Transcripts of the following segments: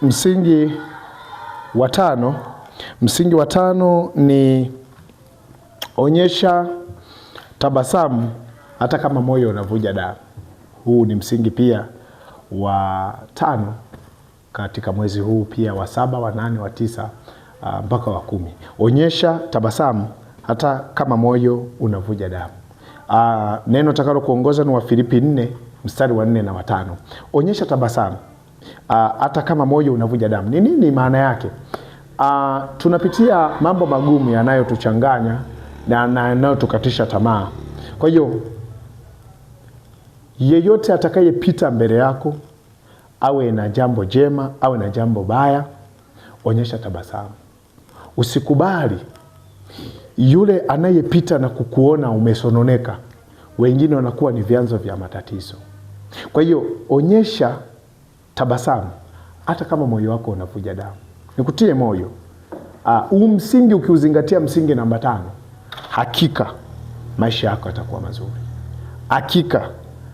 Msingi wa tano ni onyesha tabasamu hata kama moyo unavuja damu. Huu ni msingi pia wa 5 katika mwezi huu pia wa 7, wa 8, wa 9 mpaka wa 10. Onyesha tabasamu hata kama moyo unavuja damu. Neno takalo kuongoza ni Wafilipi 4 mstari wa 4 na wa 5. Onyesha tabasamu hata kama moyo unavuja damu. Ni nini maana yake? Tunapitia mambo magumu yanayotuchanganya na yanayotukatisha tamaa. Kwa hiyo yeyote atakayepita mbele yako, awe na jambo jema, awe na jambo baya, onyesha tabasamu. Usikubali yule anayepita na kukuona umesononeka. Wengine wanakuwa ni vyanzo vya matatizo. Kwa hiyo onyesha tabasamu hata kama moyo wako unavuja damu. Nikutie moyo. Msingi ukiuzingatia, msingi namba 5, hakika maisha yako yatakuwa mazuri. Hakika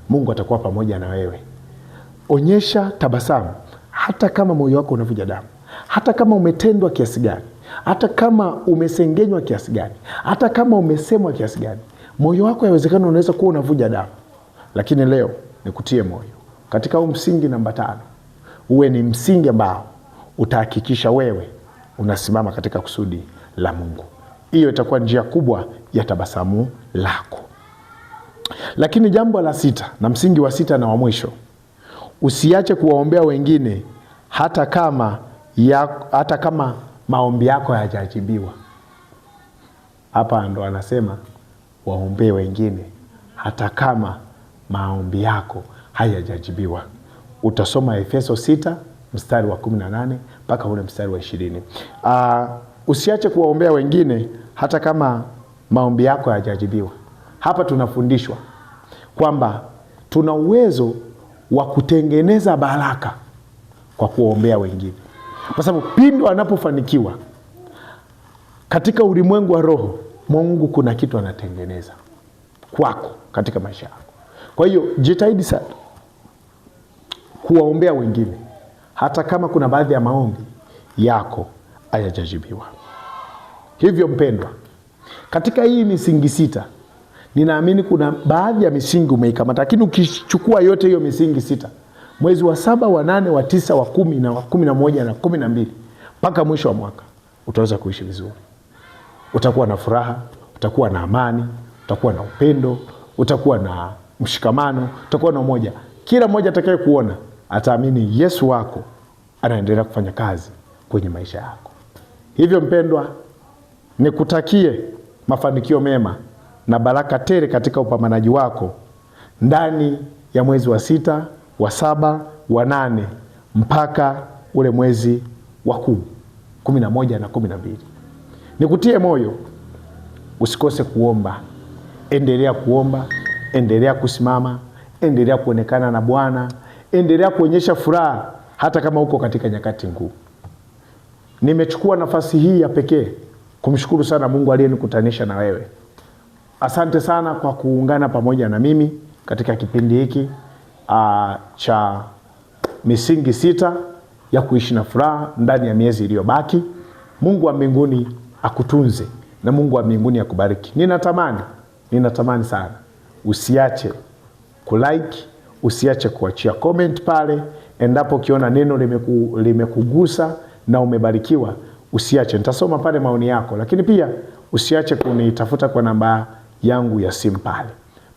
Mungu atakuwa pamoja na wewe. Onyesha tabasamu hata kama moyo wako unavuja damu. Hata kama umetendwa kiasi gani, hata kama umesengenywa kiasi gani, hata kama umesemwa kiasi gani, moyo wako yawezekana unaweza kuwa unavuja damu. Lakini leo nikutie moyo. Katika msingi namba 5, uwe ni msingi ambao utahakikisha wewe unasimama katika kusudi la Mungu. Hiyo itakuwa njia kubwa ya tabasamu lako. Lakini jambo la 6 na msingi wa 6 na wa mwisho, usiache kuwaombea wengine hata kama maombi yako hayajajibiwa. Hapa ndo anasema waombee wengine hata kama maombi yako hayajajibiwa. Utasoma Efeso 6 mstari wa 18 mpaka ule mstari wa 20. Usiache kuwaombea wengine hata kama maombi yako hayajajibiwa. Hapa tunafundishwa kwamba tuna uwezo wa kutengeneza baraka kwa kuombea wengine. Kwa sababu pindi anapofanikiwa katika ulimwengu wa roho, Mungu kuna kitu anatengeneza kwako katika maisha yako. Kwa hiyo jitahidi sana kuwaombea wengine hata kama kuna baadhi ya maombi yako hayajajibiwa. Hivyo mpendwa, katika hii misingi 6, ninaamini kuna baadhi ya misingi umeikamata, lakini ukichukua yote hiyo misingi 6, mwezi wa 7, wa 8, wa 9, wa 10 na wa 11 na 12 mpaka mwisho wa mwaka, utaweza kuishi vizuri. Utakuwa na furaha, utakuwa na amani, utakuwa na upendo, utakuwa na mshikamano, utakuwa na umoja. Kila mmoja atakaye kuona ataamini Yesu wako anaendelea kufanya kazi kwenye maisha yako. Hivyo mpendwa, nikutakie mafanikio mema na baraka tele katika upambanaji wako ndani ya mwezi wa 6, wa 7, wa 8 mpaka ule mwezi wa 10, 11 na 12. Nikutie moyo, usikose kuomba. Endelea kuomba, endelea kusimama, endelea kuonekana na Bwana, endelea kuonyesha furaha hata kama uko katika nyakati ngumu. Nimechukua nafasi hii ya pekee kumshukuru sana Mungu aliyenikutanisha na wewe. Asante sana kwa kuungana pamoja na mimi katika kipindi hiki cha misingi 6 ya kuishi na furaha ndani ya miezi iliyobaki. Mungu wa mbinguni akutunze na Mungu wa mbinguni akubariki. Ninatamani sana usiache kulike, usiache kuachia comment pale. Endapo ukiona neno limekugusa na umebarikiwa, usiache, nitasoma pale maoni yako. Lakini pia usiache kunitafuta kwa namba yangu ya simu pale.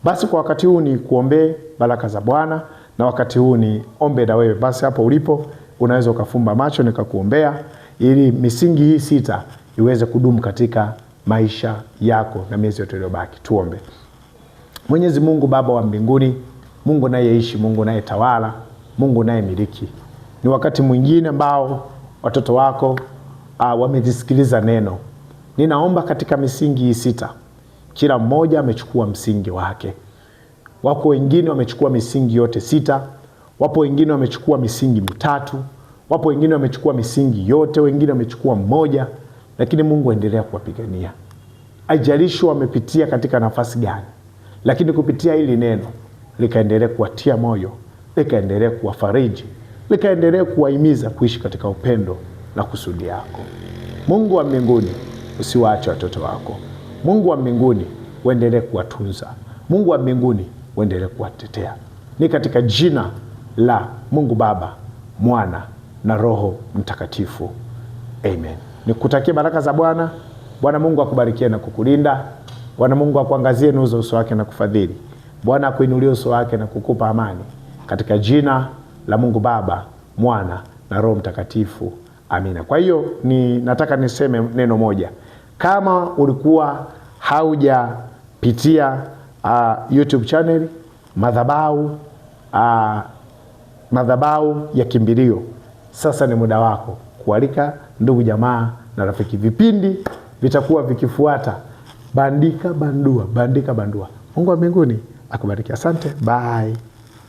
Basi kwa wakati huu ni kuombee baraka za Bwana, na wakati huu ni ombe na wewe. Basi hapo ulipo unaweza ukafumba macho nikakuombea ili misingi hii 6 iweze kudumu katika maisha yako na miezi yote iliyobaki. Tuombe. Mwenyezi Mungu Baba wa mbinguni, Mungu anayeishi, Mungu anayetawala, Mungu anayemiliki, ni wakati mwingine ambao watoto wako wamejisikiliza neno. Ninaomba katika misingi hii 6, kila mmoja amechukua msingi wake. Wako wengine wamechukua misingi yote 6, wapo wengine wamechukua misingi 3, wapo wengine wamechukua misingi yote, wengine wamechukua mmoja. Lakini Mungu endelea kuwapigania. Haijalishi wamepitia katika nafasi gani, lakini kupitia hili neno likaendelea kuwatia moyo, likaendelea kuwafariji, likaendelee kuwahimiza kuishi katika upendo na kusudi yako. Mungu wa mbinguni, usiwaache watoto wako. Mungu wa mbinguni, uendelee kuwatunza. Mungu wa mbinguni, uendelee kuwatetea. Ni katika jina la Mungu Baba, Mwana na Roho Mtakatifu. Amen. Nikutakie baraka za Bwana. Bwana Mungu akubarikie na kukulinda. Bwana Mungu akuangazie nuru za uso wake na kufadhili. Bwana akuinulie uso wake na kukupa amani. Katika jina la Mungu Baba, Mwana na Roho Mtakatifu. Amina. Kwa hiyo nataka niseme neno moja. Kama ulikuwa haujapitia YouTube channel madhabahu ya Kimbilio, sasa ni muda wako kualika ndugu, jamaa na rafiki. Vipindi vitakuwa vikifuata. Bandika bandua. Mungu wa mbinguni akubariki. Asante. Bye.